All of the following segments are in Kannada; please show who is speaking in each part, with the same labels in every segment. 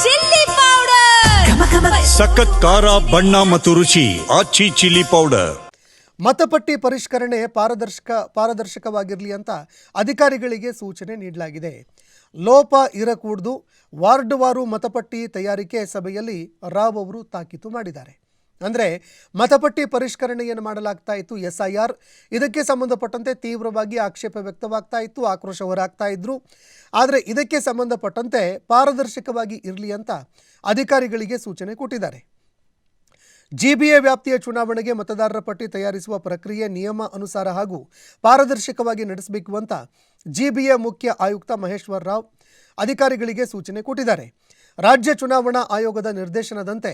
Speaker 1: ಚಿಲ್ಲಿ ಪೌಡರ್
Speaker 2: ಸಖತ್ ಖಾರ ಬಣ್ಣ ಮತ್ತು ರುಚಿ ಆಚಿ ಚಿಲ್ಲಿ ಪೌಡರ್.
Speaker 3: ಮತಪಟ್ಟಿ ಪರಿಷ್ಕರಣೆ ಪಾರದರ್ಶಕವಾಗಿರಲಿ ಅಂತ ಅಧಿಕಾರಿಗಳಿಗೆ ಸೂಚನೆ ನೀಡಲಾಗಿದೆ. ಲೋಪ ಇರಕೂಡದು. ವಾರ್ಡ್ವಾರು ಮತಪಟ್ಟಿ ತಯಾರಿಕೆ ಸಭೆಯಲ್ಲಿ ರಾವ್ ಅವರು ತಾಕೀತು ಮಾಡಿದ್ದಾರೆ. ಅಂದರೆ ಮತಪಟ್ಟಿ ಪರಿಷ್ಕರಣೆಯನ್ನು ಮಾಡಲಾಗ್ತಾ ಇತ್ತು, SIR. ಇದಕ್ಕೆ ಸಂಬಂಧಪಟ್ಟಂತೆ ತೀವ್ರವಾಗಿ ಆಕ್ಷೇಪ ವ್ಯಕ್ತವಾಗ್ತಾ ಇತ್ತು, ಆಕ್ರೋಶ ಹೊರಾಗ್ತಾ ಇದ್ರು. ಆದರೆ ಇದಕ್ಕೆ ಸಂಬಂಧಪಟ್ಟಂತೆ ಪಾರದರ್ಶಕವಾಗಿ ಇರಲಿ ಅಂತ ಅಧಿಕಾರಿಗಳಿಗೆ ಸೂಚನೆ ಕೊಟ್ಟಿದ್ದಾರೆ. GBA ವ್ಯಾಪ್ತಿಯ ಚುನಾವಣೆಗೆ ಮತದಾರರ ಪಟ್ಟಿ ತಯಾರಿಸುವ ಪ್ರಕ್ರಿಯೆ ನಿಯಮ ಅನುಸಾರ ಹಾಗೂ ಪಾರದರ್ಶಕವಾಗಿ ನಡೆಸಬೇಕು ಅಂತ GBA ಮುಖ್ಯ ಆಯುಕ್ತ ಮಹೇಶ್ವರ್ ರಾವ್ ಅಧಿಕಾರಿಗಳಿಗೆ ಸೂಚನೆ ಕೊಟ್ಟಿದ್ದಾರೆ. ರಾಜ್ಯ ಚುನಾವಣಾ ಆಯೋಗದ ನಿರ್ದೇಶನದಂತೆ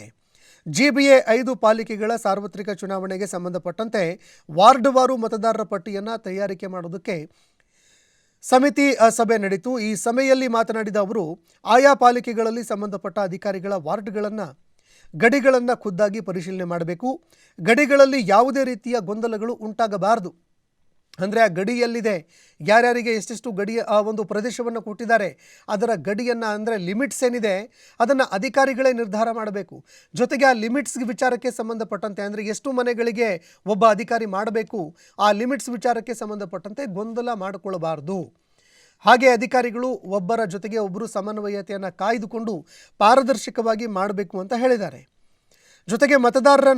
Speaker 3: GBA 5 ಪಾಲಿಕೆಗಳ ಸಾರ್ವತ್ರಿಕ ಚುನಾವಣೆಗೆ ಸಂಬಂಧಪಟ್ಟಂತೆ ವಾರ್ಡ್ವಾರು ಮತದಾರರ ಪಟ್ಟಿಯನ್ನು ತಯಾರಿಕೆ ಮಾಡೋದಕ್ಕೆ ಸಮಿತಿ ಸಭೆ ನಡೆಯಿತು. ಈ ಸಭೆಯಲ್ಲಿ ಮಾತನಾಡಿದ ಅವರು, ಆಯಾ ಪಾಲಿಕೆಗಳಲ್ಲಿ ಸಂಬಂಧಪಟ್ಟ ಅಧಿಕಾರಿಗಳ ಗಡಿಗಳನ್ನು ಖುದ್ದಾಗಿ ಪರಿಶೀಲನೆ ಮಾಡಬೇಕು. ಗಡಿಗಳಲ್ಲಿ ಯಾವುದೇ ರೀತಿಯ ಗೊಂದಲಗಳು ಉಂಟಾಗಬಾರದು. ಅಂದರೆ ಆ ಗಡಿಯಲ್ಲಿದೆ, ಯಾರ್ಯಾರಿಗೆ ಎಷ್ಟೆಷ್ಟು ಗಡಿಯ ಆ ಒಂದು ಪ್ರದೇಶವನ್ನು ಕೊಟ್ಟಿದ್ದಾರೆ, ಅದರ ಗಡಿಯನ್ನು ಅಂದರೆ ಲಿಮಿಟ್ಸ್ ಏನಿದೆ ಅದನ್ನು ಅಧಿಕಾರಿಗಳೇ ನಿರ್ಧಾರ ಮಾಡಬೇಕು. ಜೊತೆಗೆ ಆ ಲಿಮಿಟ್ಸ್ ವಿಚಾರಕ್ಕೆ ಸಂಬಂಧಪಟ್ಟಂತೆ ಅಂದರೆ ಎಷ್ಟು ಮನೆಗಳಿಗೆ ಒಬ್ಬ ಅಧಿಕಾರಿ ಮಾಡಬೇಕು, ಆ ಲಿಮಿಟ್ಸ್ ವಿಚಾರಕ್ಕೆ ಸಂಬಂಧಪಟ್ಟಂತೆ ಗೊಂದಲ ಮಾಡಿಕೊಳ್ಳಬಾರ್ದು. ಹಾಗೆ ಅಧಿಕಾರಿಗಳು ಒಬ್ಬರ ಜೊತೆಗೆ ಒಬ್ಬರು ಸಮನ್ವಯತೆಯನ್ನು ಕಾಯ್ದುಕೊಂಡು ಪಾರದರ್ಶಕವಾಗಿ ಮಾಡಬೇಕು ಅಂತ ಹೇಳಿದ್ದಾರೆ. ಜೊತೆಗೆ ಮತದಾರರ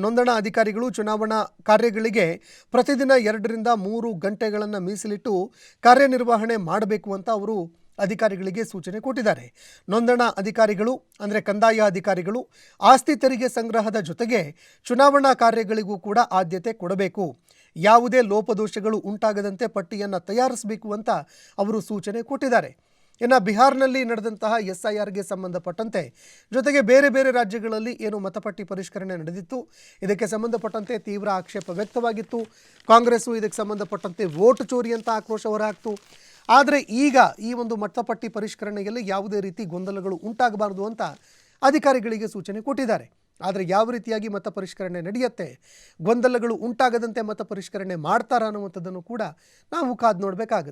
Speaker 3: ನೋಂದಣಾ ಅಧಿಕಾರಿಗಳು ಚುನಾವಣಾ ಕಾರ್ಯಗಳಿಗೆ ಪ್ರತಿದಿನ 2 ರಿಂದ 3 ಗಂಟೆಗಳನ್ನು ಮೀಸಲಿಟ್ಟು ಕಾರ್ಯನಿರ್ವಹಣೆ ಮಾಡಬೇಕು ಅಂತ ಅವರು ಅಧಿಕಾರಿಗಳಿಗೆ ಸೂಚನೆ ಕೊಟ್ಟಿದ್ದಾರೆ. ನೋಂದಣಾ ಅಧಿಕಾರಿಗಳು ಅಂದರೆ ಕಂದಾಯ ಅಧಿಕಾರಿಗಳು ಆಸ್ತಿ ತೆರಿಗೆ ಸಂಗ್ರಹದ ಜೊತೆಗೆ ಚುನಾವಣಾ ಕಾರ್ಯಗಳಿಗೂ ಕೂಡ ಆದ್ಯತೆ ಕೊಡಬೇಕು. ಯಾವುದೇ ಲೋಪದೋಷಗಳು ಉಂಟಾಗದಂತೆ ಪಟ್ಟಿಯನ್ನು ತಯಾರಿಸಬೇಕು ಅಂತ ಅವರು ಸೂಚನೆ ಕೊಟ್ಟಿದ್ದಾರೆ. ಇನ್ನು ಬಿಹಾರ್ನಲ್ಲಿ ನಡೆದಂತಹ SIRಗೆ ಸಂಬಂಧಪಟ್ಟಂತೆ ಜೊತೆಗೆ ಬೇರೆ ಬೇರೆ ರಾಜ್ಯಗಳಲ್ಲಿ ಏನು ಮತಪಟ್ಟಿ ಪರಿಷ್ಕರಣೆ ನಡೆದಿತ್ತು, ಇದಕ್ಕೆ ಸಂಬಂಧಪಟ್ಟಂತೆ ತೀವ್ರ ಆಕ್ಷೇಪ ವ್ಯಕ್ತವಾಗಿತ್ತು. ಕಾಂಗ್ರೆಸ್ಸು ಇದಕ್ಕೆ ಸಂಬಂಧಪಟ್ಟಂತೆ ವೋಟ್ ಚೋರಿ ಅಂತ ಆಕ್ರೋಶ ಹೊರಹಾಕ್ತು. ಆದರೆ ಈಗ ಈ ಒಂದು ಮತಪಟ್ಟಿ ಪರಿಷ್ಕರಣೆಯಲ್ಲಿ ಯಾವುದೇ ರೀತಿ ಗೊಂದಲಗಳು ಉಂಟಾಗಬಾರದು ಅಂತ ಅಧಿಕಾರಿಗಳಿಗೆ ಸೂಚನೆ ಕೊಟ್ಟಿದ್ದಾರೆ. ಆದರೆ ಯಾವ ರೀತಿಯಾಗಿ ಮತ ಪರಿಷ್ಕರಣೆ ನಡೆಯುತ್ತೆ, ಗೊಂದಲಗಳು ಉಂಟಾಗದಂತೆ ಮತ ಪರಿಷ್ಕರಣೆ ಮಾಡ್ತಾರಾ ಅನ್ನುವಂಥದ್ದನ್ನು ಕೂಡ ನಾವು ಕಾದು ನೋಡಬೇಕಾಗುತ್ತೆ.